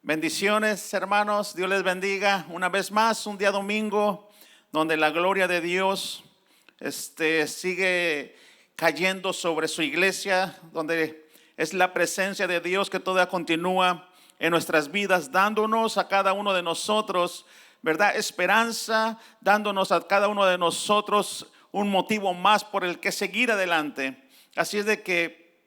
Bendiciones, hermanos, Dios les bendiga una vez más, un día domingo donde la gloria de Dios sigue cayendo sobre su iglesia, donde es la presencia de Dios que todavía continúa en nuestras vidas, dándonos a cada uno de nosotros, ¿verdad? Esperanza, dándonos a cada uno de nosotros un motivo más por el que seguir adelante. Así es de que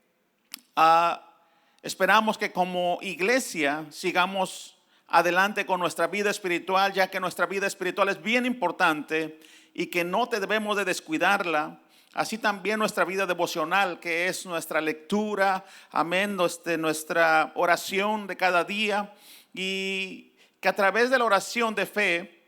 esperamos que como iglesia sigamos adelante con nuestra vida espiritual, ya que nuestra vida espiritual es bien importante y que no debemos de descuidarla. Así también nuestra vida devocional, que es nuestra lectura, amén, nuestra oración de cada día, y que a través de la oración de fe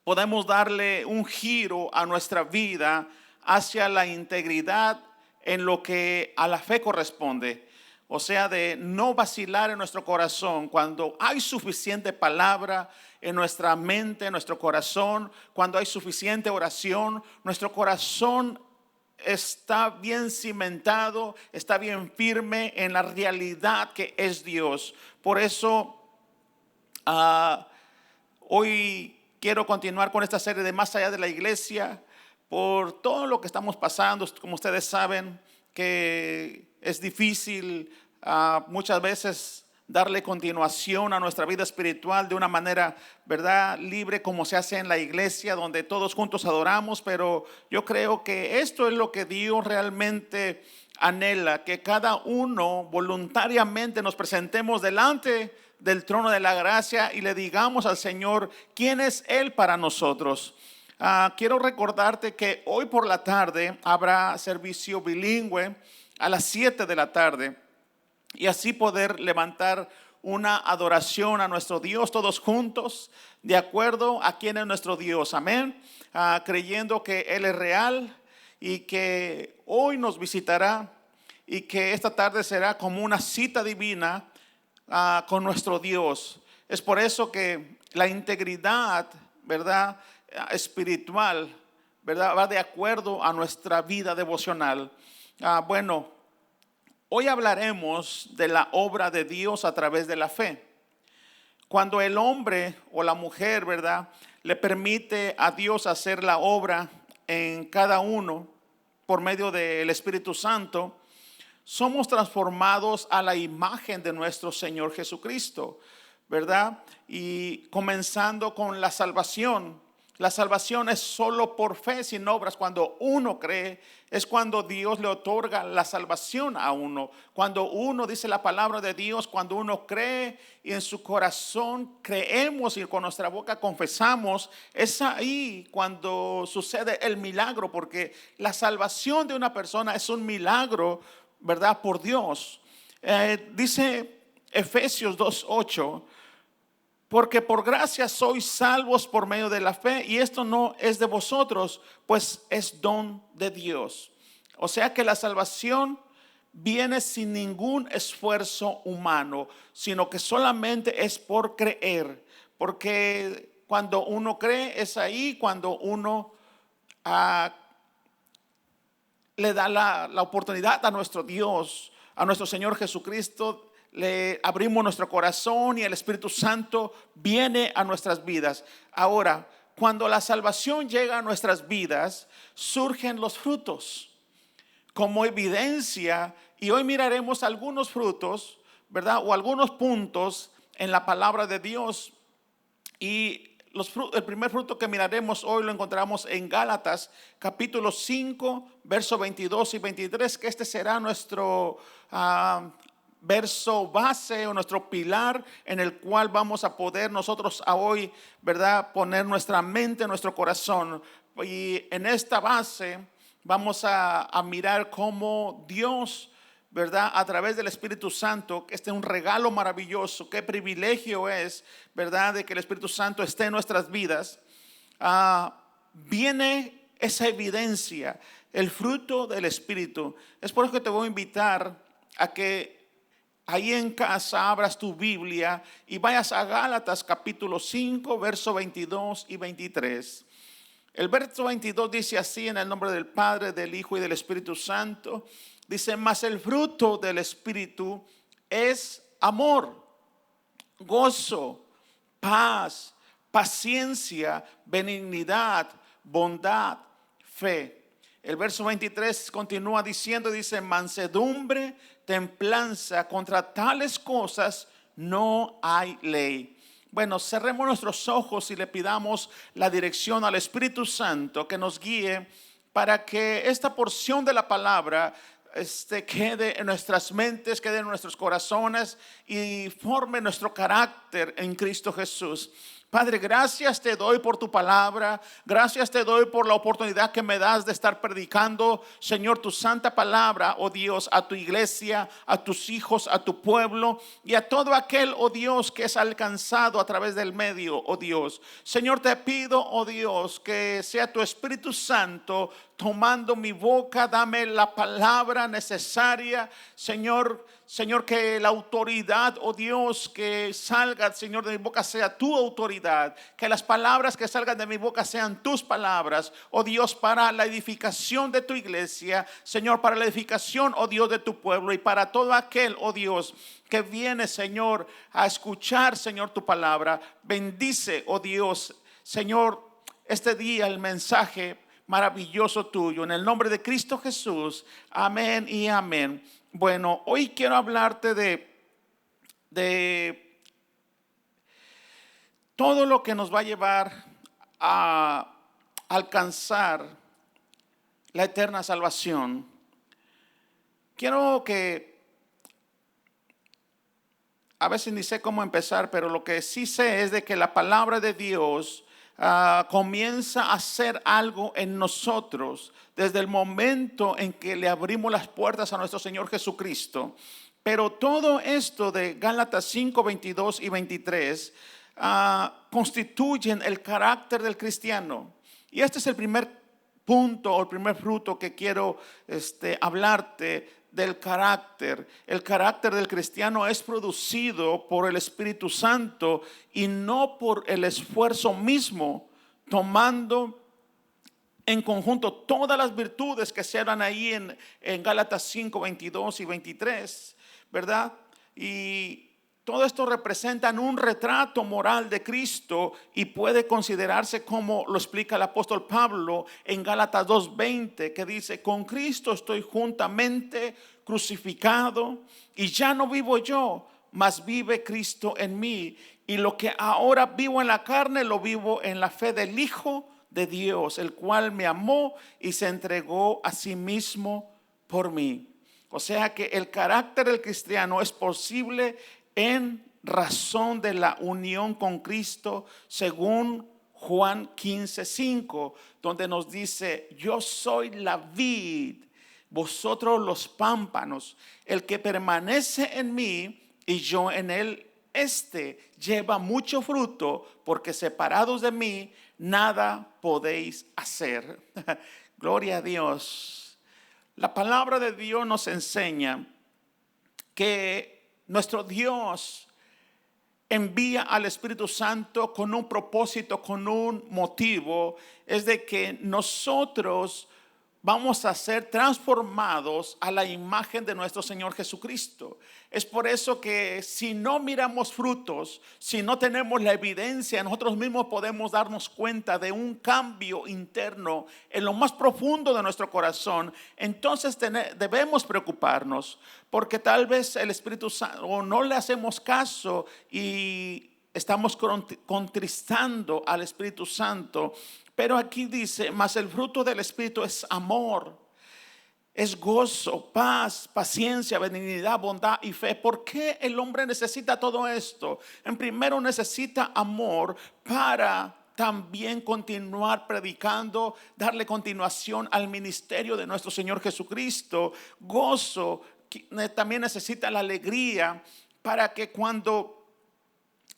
podemos darle un giro a nuestra vida hacia la integridad en lo que a la fe corresponde. O sea, de no vacilar en nuestro corazón cuando hay suficiente palabra en nuestra mente, en nuestro corazón, cuando hay suficiente oración, nuestro corazón está bien cimentado, está bien firme en la realidad que es Dios. Por eso hoy quiero continuar con esta serie de Más allá de la iglesia, por todo lo que estamos pasando. Como ustedes saben, que es difícil muchas veces darle continuación a nuestra vida espiritual de una manera, ¿verdad?, libre, como se hace en la iglesia, donde todos juntos adoramos. Pero yo creo que esto es lo que Dios realmente anhela, que cada uno voluntariamente nos presentemos delante del trono de la gracia y le digamos al Señor quién es Él para nosotros. Quiero recordarte que hoy por la tarde habrá servicio bilingüe a las 7 de la tarde, y así poder levantar una adoración a nuestro Dios todos juntos, de acuerdo a quién es nuestro Dios, amén, creyendo que Él es real y que hoy nos visitará y que esta tarde será como una cita divina con nuestro Dios. Es por eso que la integridad, ¿verdad?, espiritual, ¿verdad?, va de acuerdo a nuestra vida devocional. Bueno, hoy hablaremos de la obra de Dios a través de la fe. Cuando el hombre o la mujer, ¿verdad?, le permite a Dios hacer la obra en cada uno por medio del Espíritu Santo, somos transformados a la imagen de nuestro Señor Jesucristo, ¿verdad? Y comenzando con la salvación. La salvación es solo por fe, sin obras. Cuando uno cree, es cuando Dios le otorga la salvación a uno. Cuando uno dice la palabra de Dios, cuando uno cree y en su corazón creemos y con nuestra boca confesamos, es ahí cuando sucede el milagro, porque la salvación de una persona es un milagro, ¿verdad?, por Dios. Dice Efesios 2:8, porque por gracia sois salvos por medio de la fe, y esto no es de vosotros, pues es don de Dios. O sea que la salvación viene sin ningún esfuerzo humano, sino que solamente es por creer. Porque cuando uno cree, es ahí cuando uno le da la oportunidad a nuestro Dios, a nuestro Señor Jesucristo. Le abrimos nuestro corazón y el Espíritu Santo viene a nuestras vidas. Ahora, cuando la salvación llega a nuestras vidas, surgen los frutos como evidencia, y hoy miraremos algunos frutos, ¿verdad?, o algunos puntos en la palabra de Dios. Y el primer fruto que miraremos hoy lo encontramos en Gálatas capítulo 5, verso 22 y 23, que este será nuestro verso base o nuestro pilar en el cual vamos a poder nosotros hoy, ¿verdad?, poner nuestra mente, nuestro corazón. Y en esta base vamos a mirar cómo Dios, ¿verdad?, a través del Espíritu Santo, que este es un regalo maravilloso, qué privilegio es, ¿verdad?, de que el Espíritu Santo esté en nuestras vidas. Viene esa evidencia, el fruto del Espíritu. Es por eso que te voy a invitar a que ahí en casa abras tu Biblia y vayas a Gálatas capítulo 5, verso 22 y 23. El verso 22 dice así: en el nombre del Padre, del Hijo y del Espíritu Santo. Dice: mas el fruto del Espíritu es amor, gozo, paz, paciencia, benignidad, bondad, fe. El verso 23 continúa diciendo, dice, mansedumbre, templanza, contra tales cosas no hay ley. Bueno, cerremos nuestros ojos y le pidamos la dirección al Espíritu Santo que nos guíe para que esta porción de la palabra quede en nuestras mentes, quede en nuestros corazones y forme nuestro carácter en Cristo Jesús. Padre, gracias te doy por tu palabra, gracias te doy por la oportunidad que me das de estar predicando, Señor, tu santa palabra, oh Dios, a tu iglesia, a tus hijos, a tu pueblo y a todo aquel, oh Dios, que es alcanzado a través del medio, oh Dios. Señor, te pido, oh Dios, que sea tu Espíritu Santo tomando mi boca, dame la palabra necesaria, Señor, que la autoridad, oh Dios, que salga, Señor, de mi boca sea tu autoridad, que las palabras que salgan de mi boca sean tus palabras, oh Dios, para la edificación de tu iglesia, Señor, para la edificación, oh Dios, de tu pueblo y para todo aquel, oh Dios, que viene, Señor, a escuchar, Señor, tu palabra. Bendice, oh Dios, Señor, este día el mensaje maravilloso tuyo, en el nombre de Cristo Jesús, amén y amén. Bueno, hoy quiero hablarte de todo lo que nos va a llevar a alcanzar la eterna salvación. Quiero que, a veces ni sé cómo empezar, pero lo que sí sé es de que la palabra de Dios comienza a hacer algo en nosotros desde el momento en que le abrimos las puertas a nuestro Señor Jesucristo. Pero todo esto de Gálatas 5, 22 y 23 constituyen el carácter del cristiano. Y este es el primer punto o el primer fruto que quiero hablarte del carácter. El carácter del cristiano es producido por el Espíritu Santo y no por el esfuerzo mismo, tomando en conjunto todas las virtudes que se hablan ahí en Gálatas 5, 22 y 23, ¿verdad? Y todo esto representa un retrato moral de Cristo y puede considerarse como lo explica el apóstol Pablo en Gálatas 2:20, que dice: con Cristo estoy juntamente crucificado y ya no vivo yo, mas vive Cristo en mí. Y lo que ahora vivo en la carne, lo vivo en la fe del Hijo de Dios, el cual me amó y se entregó a sí mismo por mí. O sea que el carácter del cristiano es posible en razón de la unión con Cristo, según Juan 15:5, donde nos dice: yo soy la vid, vosotros los pámpanos. El que permanece en mí y yo en él, lleva mucho fruto, porque separados de mí nada podéis hacer. Gloria a Dios. La palabra de Dios nos enseña que nuestro Dios envía al Espíritu Santo con un propósito, con un motivo. Es de que nosotros vamos a ser transformados a la imagen de nuestro Señor Jesucristo. Es por eso que si no miramos frutos, si no tenemos la evidencia, nosotros mismos podemos darnos cuenta de un cambio interno en lo más profundo de nuestro corazón. Entonces debemos preocuparnos, porque tal vez el Espíritu Santo, o no le hacemos caso y estamos contristando al Espíritu Santo. Pero aquí dice: mas el fruto del Espíritu es amor, es gozo, paz, paciencia, benignidad, bondad y fe. ¿Por qué el hombre necesita todo esto? En primero, necesita amor para también continuar predicando, darle continuación al ministerio de nuestro Señor Jesucristo. Gozo, también necesita la alegría para que cuando,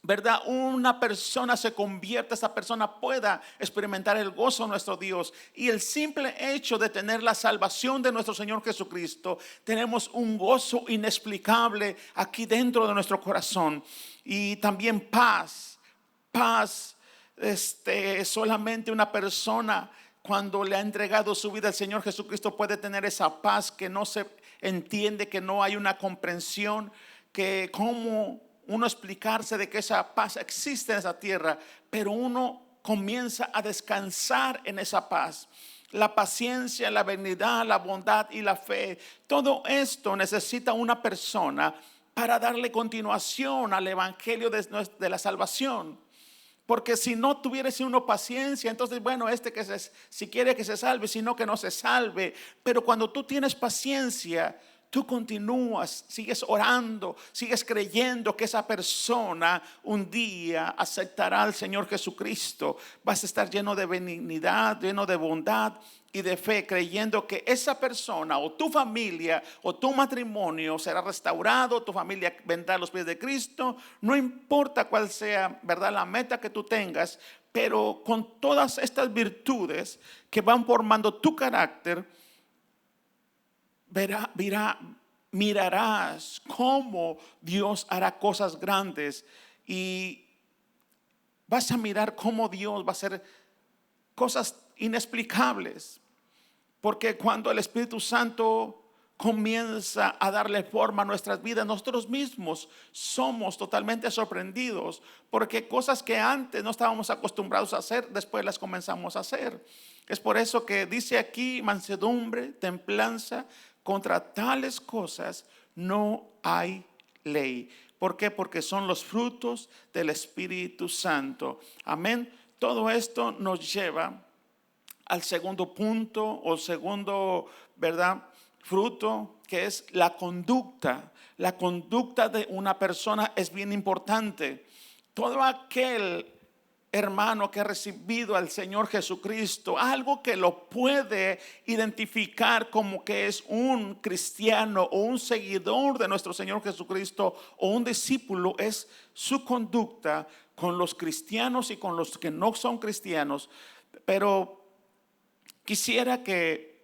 ¿verdad?, una persona se convierta, esa persona pueda experimentar el gozo de nuestro Dios. Y el simple hecho de tener la salvación de nuestro Señor Jesucristo, tenemos un gozo inexplicable aquí dentro de nuestro corazón. Y también paz. Solamente una persona, cuando le ha entregado su vida al Señor Jesucristo, puede tener esa paz que no se entiende, que no hay una comprensión, que como uno explicarse de que esa paz existe en esa tierra, pero uno comienza a descansar en esa paz. La paciencia, la benignidad, la bondad y la fe, todo esto necesita una persona para darle continuación al evangelio de la salvación. Porque si no tuviese uno paciencia, entonces bueno, si quiere que se salve, si no que no se salve. Pero cuando tú tienes paciencia, tú continúas, sigues orando, sigues creyendo que esa persona un día aceptará al Señor Jesucristo. Vas a estar lleno de benignidad, lleno de bondad y de fe, creyendo que esa persona o tu familia o tu matrimonio será restaurado, tu familia vendrá a los pies de Cristo. No importa cuál sea, ¿verdad?, la meta que tú tengas, pero con todas estas virtudes que van formando tu carácter, mirarás cómo Dios hará cosas grandes y vas a mirar cómo Dios va a hacer cosas inexplicables. Porque cuando el Espíritu Santo comienza a darle forma a nuestras vidas, nosotros mismos somos totalmente sorprendidos, porque cosas que antes no estábamos acostumbrados a hacer, después las comenzamos a hacer. Es por eso que dice aquí: mansedumbre, templanza, contra tales cosas no hay ley. ¿Por qué? Porque son los frutos del Espíritu Santo. Amén. Todo esto nos lleva al segundo punto o segundo, ¿verdad?, fruto, que es la conducta. La conducta de una persona es bien importante. Todo aquel hermano que ha recibido al Señor Jesucristo, algo que lo puede identificar como que es un cristiano o un seguidor de nuestro Señor Jesucristo o un discípulo, es su conducta con los cristianos y con los que no son cristianos. Pero quisiera que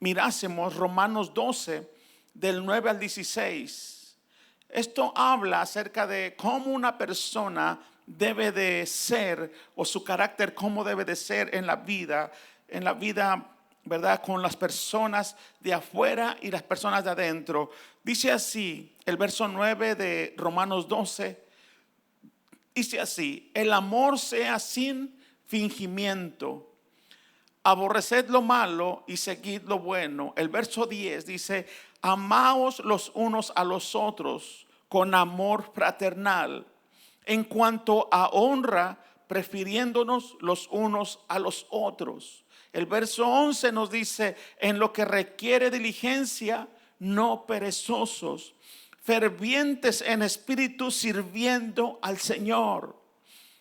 mirásemos Romanos 12, del 9 al 16. Esto habla acerca de cómo una persona debe de ser, o su carácter, cómo debe de ser en la vida, ¿verdad?, con las personas de afuera y las personas de adentro. Dice así, el verso 9 de Romanos 12, dice así: el amor sea sin fingimiento. Aborreced lo malo y seguid lo bueno. El verso 10 dice: amaos los unos a los otros con amor fraternal. En cuanto a honra, prefiriéndonos los unos a los otros. El verso 11 nos dice: en lo que requiere diligencia, no perezosos, fervientes en espíritu, sirviendo al Señor.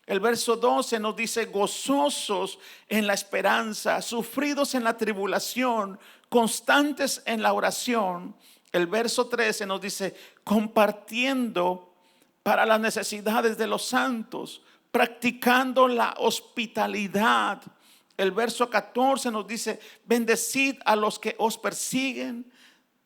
El verso 12 nos dice: gozosos en la esperanza, sufridos en la tribulación, constantes en la oración. El verso 13 nos dice: compartiendo para las necesidades de los santos, practicando la hospitalidad. El verso 14 nos dice: bendecid a los que os persiguen,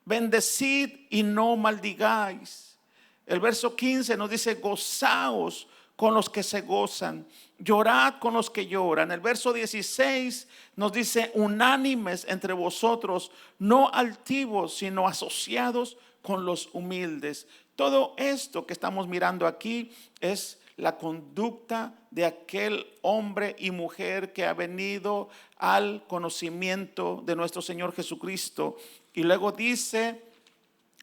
bendecid y no maldigáis. El verso 15 nos dice: gozaos con los que se gozan, llorad con los que lloran. El verso 16 nos dice: unánimes entre vosotros, no altivos, sino asociados con los humildes. Todo esto que estamos mirando aquí es la conducta de aquel hombre y mujer que ha venido al conocimiento de nuestro Señor Jesucristo. Y luego dice,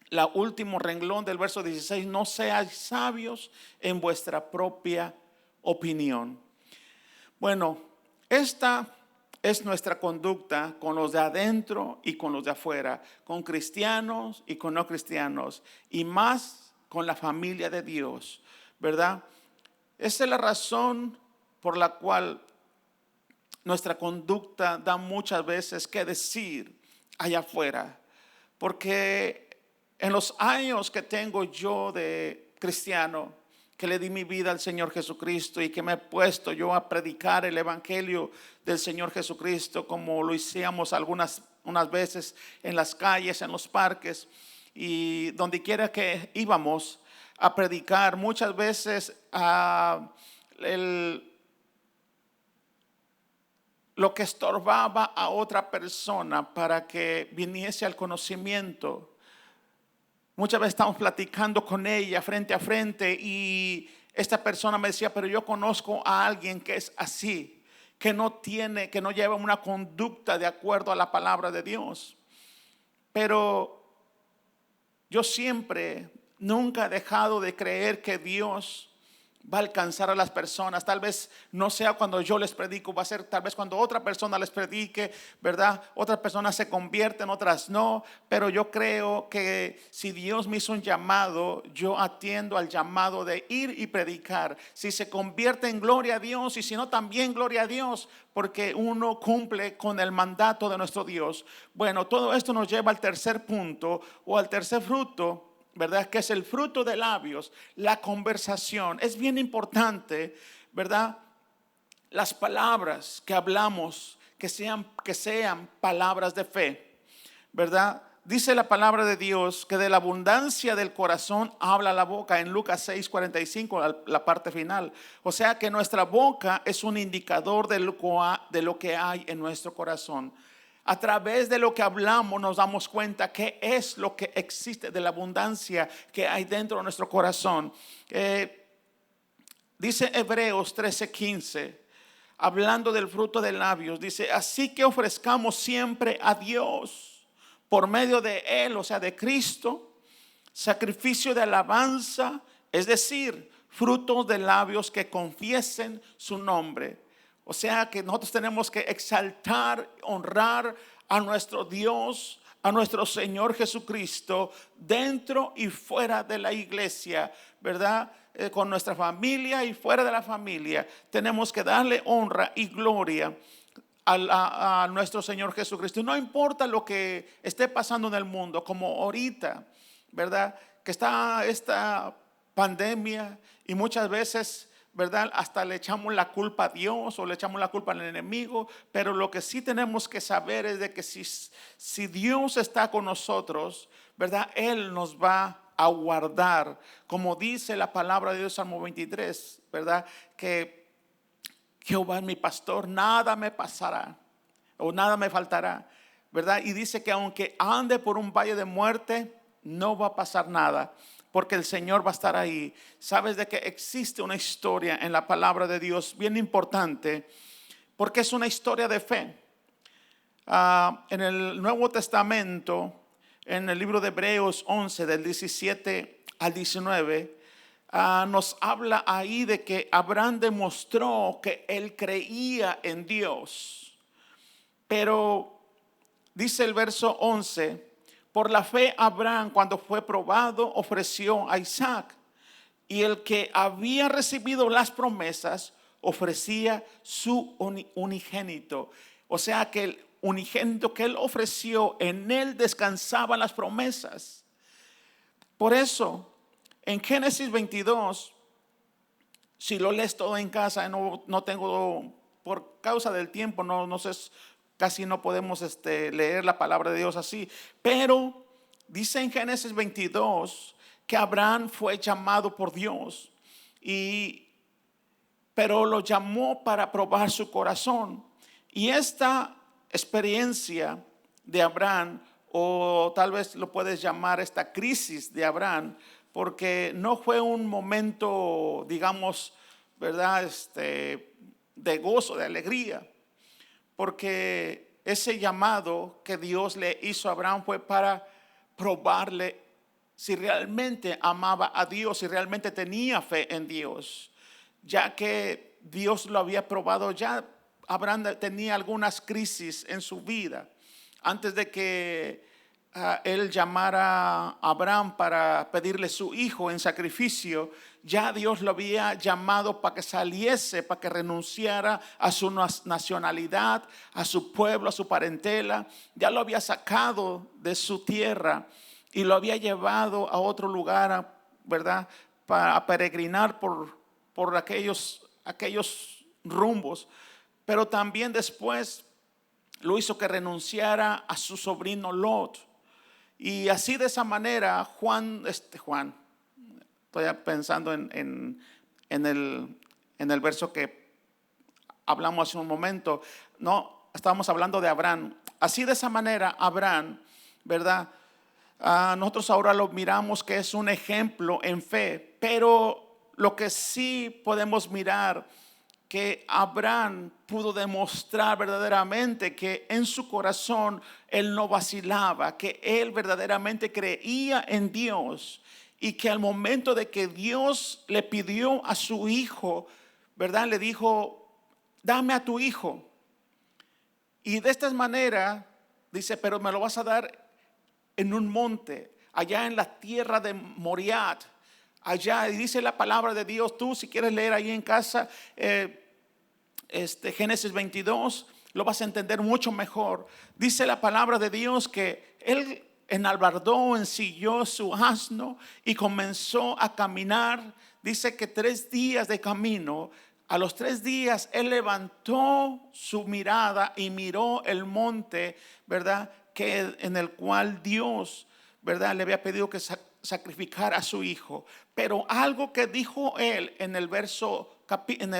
la último renglón del verso 16: no seáis sabios en vuestra propia opinión. Bueno, esta es nuestra conducta con los de adentro y con los de afuera, con cristianos y con no cristianos, y más con la familia de Dios, ¿verdad? Esa es la razón por la cual nuestra conducta da muchas veces que decir allá afuera, porque en los años que tengo yo de cristiano, que le di mi vida al Señor Jesucristo y que me he puesto yo a predicar el evangelio del Señor Jesucristo, como lo hicimos unas veces en las calles, en los parques y donde quiera que íbamos a predicar, muchas veces lo que estorbaba a otra persona para que viniese al conocimiento Muchas veces estamos platicando con ella frente a frente y esta persona me decía, pero yo conozco a alguien que es así, que no lleva una conducta de acuerdo a la palabra de Dios. Pero yo nunca he dejado de creer que Dios va a alcanzar a las personas. Tal vez no sea cuando yo les predico, va a ser tal vez cuando otra persona les predique, ¿verdad? Otras personas se convierten, otras no. Pero yo creo que si Dios me hizo un llamado, yo atiendo al llamado de ir y predicar. Si se convierte en gloria a Dios y si no, también gloria a Dios, porque uno cumple con el mandato de nuestro Dios. Bueno, todo esto nos lleva al tercer punto o al tercer fruto, ¿verdad? Que es el fruto de labios, la conversación. Es bien importante, ¿verdad? Las palabras que hablamos, que sean palabras de fe, ¿verdad? Dice la palabra de Dios que de la abundancia del corazón habla la boca, en Lucas 6:45, la parte final. O sea que nuestra boca es un indicador de lo que hay en nuestro corazón. A través de lo que hablamos nos damos cuenta qué es lo que existe, de la abundancia que hay dentro de nuestro corazón. Dice Hebreos 13:15, hablando del fruto de labios, dice, así que ofrezcamos siempre a Dios por medio de Él, o sea, de Cristo, sacrificio de alabanza, es decir, frutos de labios que confiesen su nombre. O sea que nosotros tenemos que exaltar, honrar a nuestro Dios, a nuestro Señor Jesucristo, dentro y fuera de la iglesia, ¿verdad? Con nuestra familia y fuera de la familia. Tenemos que darle honra y gloria a nuestro Señor Jesucristo. No importa lo que esté pasando en el mundo, como ahorita, ¿verdad? Que está esta pandemia y muchas veces, ¿verdad? Hasta le echamos la culpa a Dios o le echamos la culpa al enemigo. Pero lo que sí tenemos que saber es de que si Dios está con nosotros, ¿verdad? Él nos va a guardar. Como dice la palabra de Dios, Salmo 23, ¿verdad? Que Jehová es mi pastor, nada me pasará o nada me faltará, ¿verdad? Y dice que aunque ande por un valle de muerte, no va a pasar nada, porque el Señor va a estar ahí. Sabes de que existe una historia en la palabra de Dios bien importante, porque es una historia de fe. En el Nuevo Testamento, en el libro de Hebreos 11, del 17 al 19, nos habla ahí de que Abraham demostró que él creía en Dios. Pero dice el verso 11, por la fe Abraham, cuando fue probado, ofreció a Isaac. Y el que había recibido las promesas ofrecía su unigénito. O sea que el unigénito que él ofreció, en él descansaban las promesas. Por eso, en Génesis 22, si lo lees todo en casa, no tengo, por causa del tiempo, no sé, casi no podemos leer la palabra de Dios así. Pero dice en Génesis 22 que Abraham fue llamado por Dios, pero lo llamó para probar su corazón. Y esta experiencia de Abraham, o tal vez lo puedes llamar esta crisis de Abraham, porque no fue un momento, digamos, ¿verdad? De gozo, de alegría, porque ese llamado que Dios le hizo a Abraham fue para probarle si realmente amaba a Dios, si realmente tenía fe en Dios, ya que Dios lo había probado. Ya Abraham tenía algunas crisis en su vida antes de que él llamara a Abraham para pedirle su hijo en sacrificio. Ya Dios lo había llamado para que saliese, para que renunciara a su nacionalidad, a su pueblo, a su parentela. Ya lo había sacado de su tierra y lo había llevado a otro lugar, ¿verdad? Para peregrinar por aquellos rumbos. Pero también después lo hizo que renunciara a su sobrino Lot. Y así, de esa manera, Juan, estoy pensando en el verso que hablamos hace un momento. No, estábamos hablando de Abraham. Así, de esa manera, Abraham, ¿verdad? nosotros ahora lo miramos que es un ejemplo en fe, pero lo que sí podemos mirar que Abraham pudo demostrar verdaderamente que en su corazón él no vacilaba, que él verdaderamente creía en Dios y que al momento de que Dios le pidió a su hijo, ¿verdad? Le dijo, dame a tu hijo. Y de esta manera dice, pero me lo vas a dar en un monte, allá en la tierra de Moriah, allá. Y dice la palabra de Dios, tú si quieres leer ahí en casa, Génesis 22, lo vas a entender mucho mejor. Dice la palabra de Dios que él enalbardó, ensilló su asno y comenzó a caminar. Dice que 3 días de camino. A los 3 días él levantó su mirada y miró el monte, ¿verdad? Que en el cual Dios, ¿verdad? Le había pedido que sacrificara a su hijo. Pero algo que dijo él en el verso en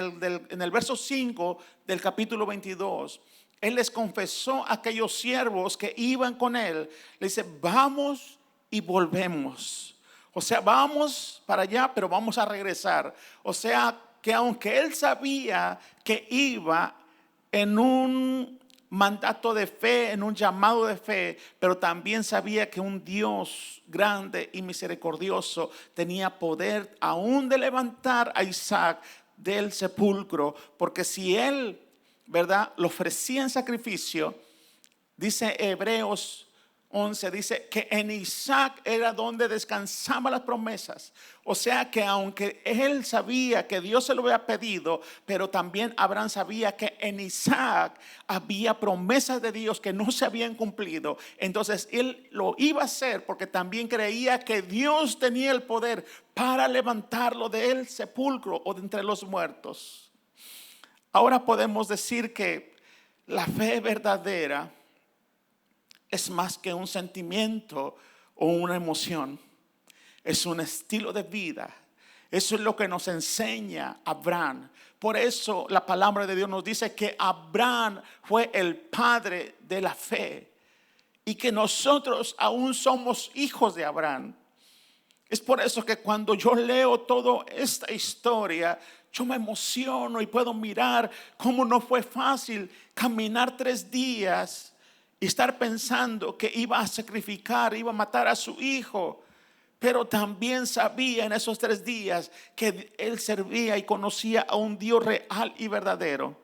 el verso 5 del capítulo 22, él les confesó a aquellos siervos que iban con él, le dice, vamos y volvemos. O sea, vamos para allá, pero vamos a regresar. O sea, que aunque él sabía que iba en un mandato de fe, en un llamado de fe, pero también sabía que un Dios grande y misericordioso tenía poder aún de levantar a Isaac del sepulcro, porque si él, ¿verdad?, lo ofrecía en sacrificio, dice Hebreos 11, dice que en Isaac era donde descansaban las promesas. O sea que aunque él sabía que Dios se lo había pedido, pero también Abraham sabía que en Isaac había promesas de Dios que no se habían cumplido. Entonces él lo iba a hacer porque también creía que Dios tenía el poder para levantarlo del sepulcro o de entre los muertos. Ahora podemos decir que la fe verdadera es más que un sentimiento o una emoción. Es un estilo de vida. Eso es lo que nos enseña Abraham. Por eso la palabra de Dios nos dice que Abraham fue el padre de la fe y que nosotros aún somos hijos de Abraham. Es por eso que cuando yo leo toda esta historia, yo me emociono y puedo mirar cómo no fue fácil caminar 3 días y estar pensando que iba a sacrificar, iba a matar a su hijo. Pero también sabía en esos 3 días que él servía y conocía a un Dios real y verdadero.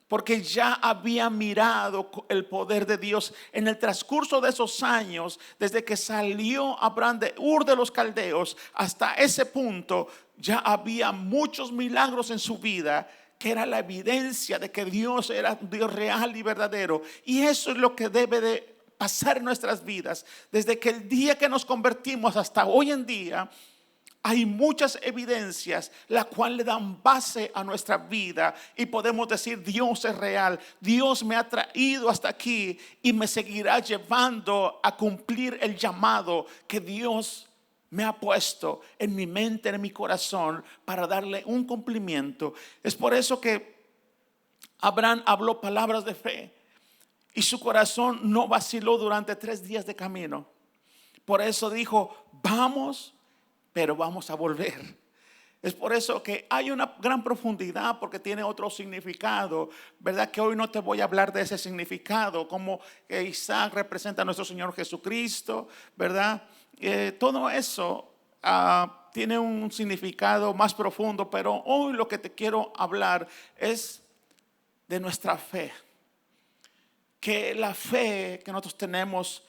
Porque ya había mirado el poder de Dios en el transcurso de esos años, desde que salió Abraham de Ur de los Caldeos hasta ese punto, ya había muchos milagros en su vida, que era la evidencia de que Dios era un Dios real y verdadero. Y eso es lo que debe de pasar en nuestras vidas. Desde que el día que nos convertimos hasta hoy en día, hay muchas evidencias las cuales le dan base a nuestra vida y podemos decir Dios es real, Dios me ha traído hasta aquí y me seguirá llevando a cumplir el llamado que Dios me ha puesto en mi mente, en mi corazón, para darle un cumplimiento. Es por eso que Abraham habló palabras de fe y su corazón no vaciló durante 3 días de camino. Por eso dijo, vamos, pero vamos a volver. Es por eso que hay una gran profundidad, porque tiene otro significado, ¿verdad? Que hoy no te voy a hablar de ese significado, como Isaac representa a nuestro Señor Jesucristo, ¿verdad? Todo eso tiene un significado más profundo, pero hoy lo que te quiero hablar es de nuestra fe. Que la fe que nosotros tenemos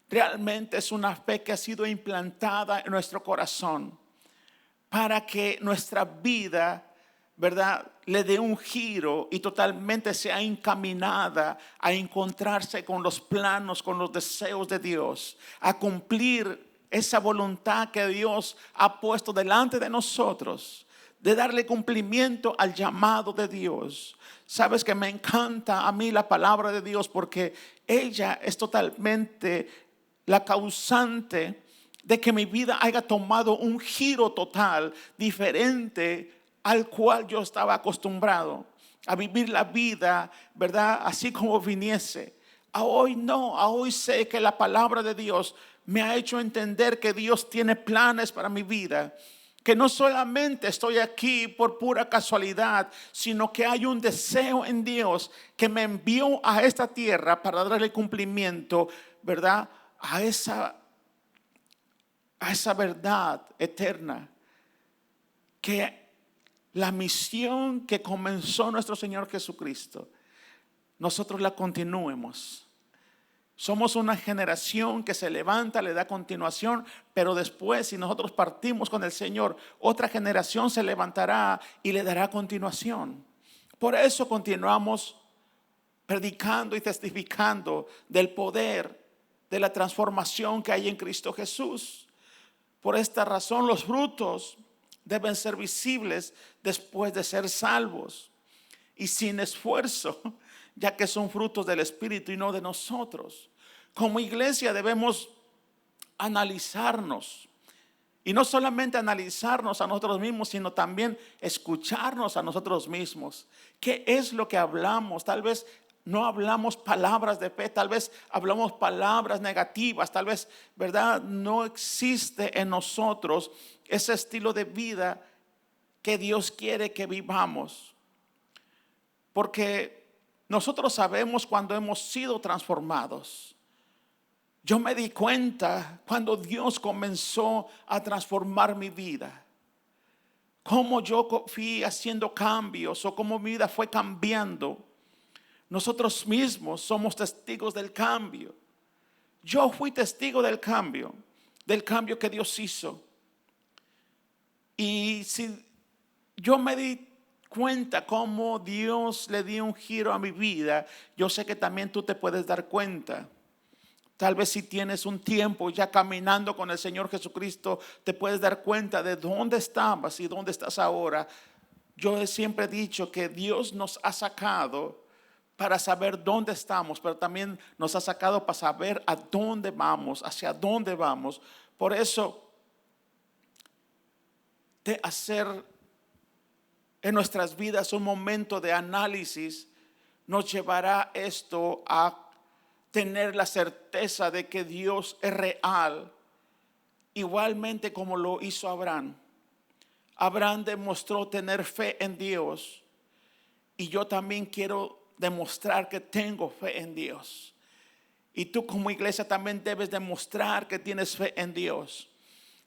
realmente es una fe que ha sido implantada en nuestro corazón para que nuestra vida, ¿verdad?, le dé un giro y totalmente sea encaminada a encontrarse con los planos, con los deseos de Dios, a cumplir esa voluntad que Dios ha puesto delante de nosotros, de darle cumplimiento al llamado de Dios. Sabes que me encanta a mí la palabra de Dios, porque ella es totalmente la causante de que mi vida haya tomado un giro total diferente al cual yo estaba acostumbrado a vivir la vida, ¿verdad?, así como viniese. A hoy no, a hoy sé que la palabra de Dios me ha hecho entender que Dios tiene planes para mi vida. Que no solamente estoy aquí por pura casualidad, sino que hay un deseo en Dios que me envió a esta tierra para darle cumplimiento, ¿verdad? A esa verdad eterna. Que la misión que comenzó nuestro Señor Jesucristo, nosotros la continuemos. Somos una generación que se levanta, le da continuación, pero después, si nosotros partimos con el Señor, otra generación se levantará y le dará continuación. Por eso continuamos predicando y testificando del poder de la transformación que hay en Cristo Jesús. Por esta razón, los frutos deben ser visibles después de ser salvos y sin esfuerzo, ya que son frutos del Espíritu y no de nosotros. Como iglesia debemos analizarnos, y no solamente analizarnos a nosotros mismos, sino también escucharnos a nosotros mismos. ¿Qué es lo que hablamos? Tal vez no hablamos palabras de fe, tal vez hablamos palabras negativas, tal vez, ¿verdad? No existe en nosotros ese estilo de vida que Dios quiere que vivamos. Porque nosotros sabemos cuando hemos sido transformados. Yo me di cuenta cuando Dios comenzó a transformar mi vida. Cómo yo fui haciendo cambios o cómo mi vida fue cambiando. Nosotros mismos somos testigos del cambio. Yo fui testigo del cambio que Dios hizo. Y si yo me di cuenta cómo Dios le dio un giro a mi vida, yo sé que también tú te puedes dar cuenta. Tal vez si tienes un tiempo ya caminando con el Señor Jesucristo, te puedes dar cuenta de dónde estabas y dónde estás ahora. Yo siempre he dicho que Dios nos ha sacado para saber dónde estamos, pero también nos ha sacado para saber a dónde vamos, hacia dónde vamos. Por eso, de hacer en nuestras vidas un momento de análisis, nos llevará esto a tener la certeza de que Dios es real, igualmente como lo hizo Abraham. Abraham demostró tener fe en Dios, y yo también quiero demostrar que tengo fe en Dios. Y tú como iglesia también debes demostrar que tienes fe en Dios,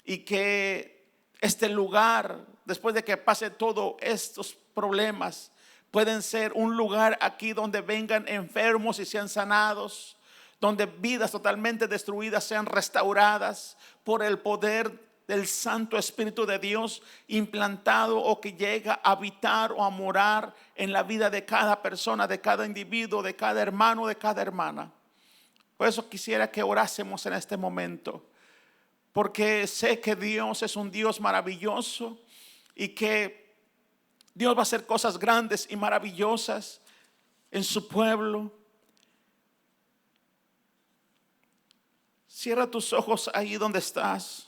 y que este lugar, después de que pase todos estos problemas, pueden ser un lugar aquí donde vengan enfermos y sean sanados, donde vidas totalmente destruidas sean restauradas por el poder del Santo Espíritu de Dios implantado, o que llega a habitar o a morar en la vida de cada persona, de cada individuo, de cada hermano, de cada hermana. Por eso quisiera que orásemos en este momento, porque sé que Dios es un Dios maravilloso y que Dios va a hacer cosas grandes y maravillosas en su pueblo. Cierra tus ojos ahí donde estás.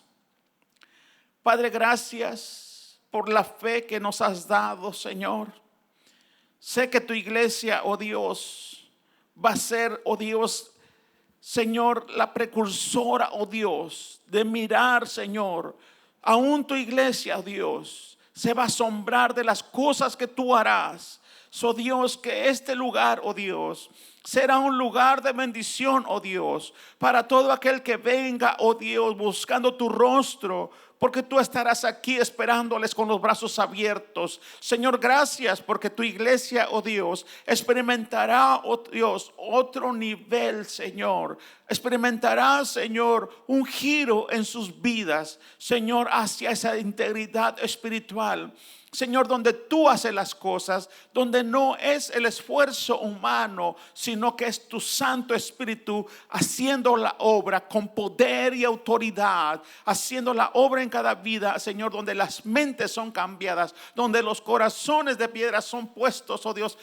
Padre, gracias por la fe que nos has dado, Señor. Sé que tu iglesia, oh Dios, va a ser, oh Dios, Señor, la precursora, oh Dios, de mirar, Señor, aún tu iglesia, oh Dios, se va a asombrar de las cosas que tú harás. So Dios, que este lugar, oh Dios, será un lugar de bendición, oh Dios, para todo aquel que venga, oh Dios, buscando tu rostro, porque tú estarás aquí esperándoles con los brazos abiertos. Señor, gracias porque tu iglesia, oh Dios, experimentará, oh Dios, otro nivel, Señor. Experimentará, Señor, un giro en sus vidas, Señor, hacia esa integridad espiritual. Señor, donde tú haces las cosas, donde no es el esfuerzo humano, sino que es tu Santo Espíritu haciendo la obra con poder y autoridad, haciendo la obra en cada vida, Señor, donde las mentes son cambiadas, donde los corazones de piedra son puestos, oh Dios,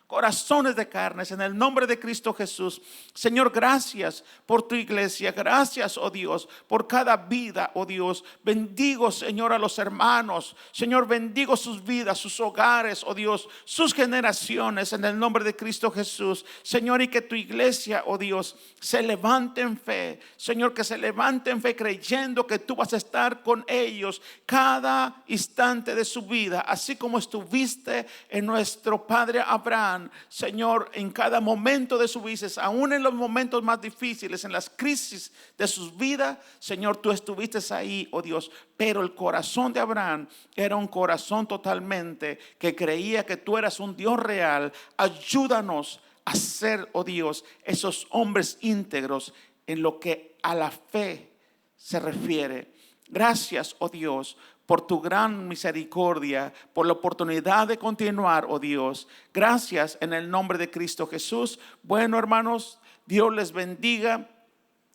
corazones de carnes, en el nombre de Cristo Jesús. Señor, gracias por tu iglesia. Gracias, oh Dios, por cada vida, oh Dios. Bendigo, Señor, a los hermanos. Señor, bendigo sus vidas, sus hogares, oh Dios, sus generaciones, en el nombre de Cristo Jesús. Señor, y que tu iglesia, oh Dios, se levante en fe. Señor, que se levante en fe creyendo que tú vas a estar con ellos cada instante de su vida, así como estuviste en nuestro padre Abraham. Señor, en cada momento de su vida, aún en los momentos más difíciles, en las crisis de sus vidas, Señor, tú estuviste ahí, oh Dios. Pero el corazón de Abraham era un corazón totalmente que creía que tú eras un Dios real. Ayúdanos a ser, oh Dios, esos hombres íntegros en lo que a la fe se refiere. Gracias, oh Dios, por tu gran misericordia, por la oportunidad de continuar, oh Dios. Gracias en el nombre de Cristo Jesús. Bueno, hermanos, Dios les bendiga.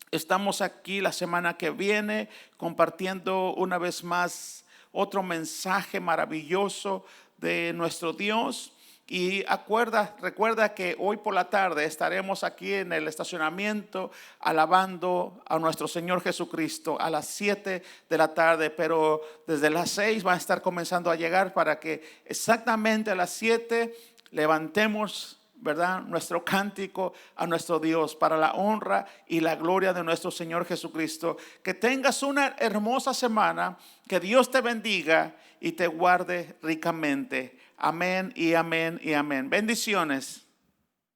Estamos aquí la semana que viene compartiendo una vez más otro mensaje maravilloso de nuestro Dios. Y recuerda que hoy por la tarde estaremos aquí en el estacionamiento alabando a nuestro Señor Jesucristo a las 7 de la tarde. Pero desde las 6 va a estar comenzando a llegar para que exactamente a las 7 levantemos, ¿verdad?, nuestro cántico a nuestro Dios para la honra y la gloria de nuestro Señor Jesucristo. Que tengas una hermosa semana. Que Dios te bendiga y te guarde ricamente. Amén y amén y amén. Bendiciones.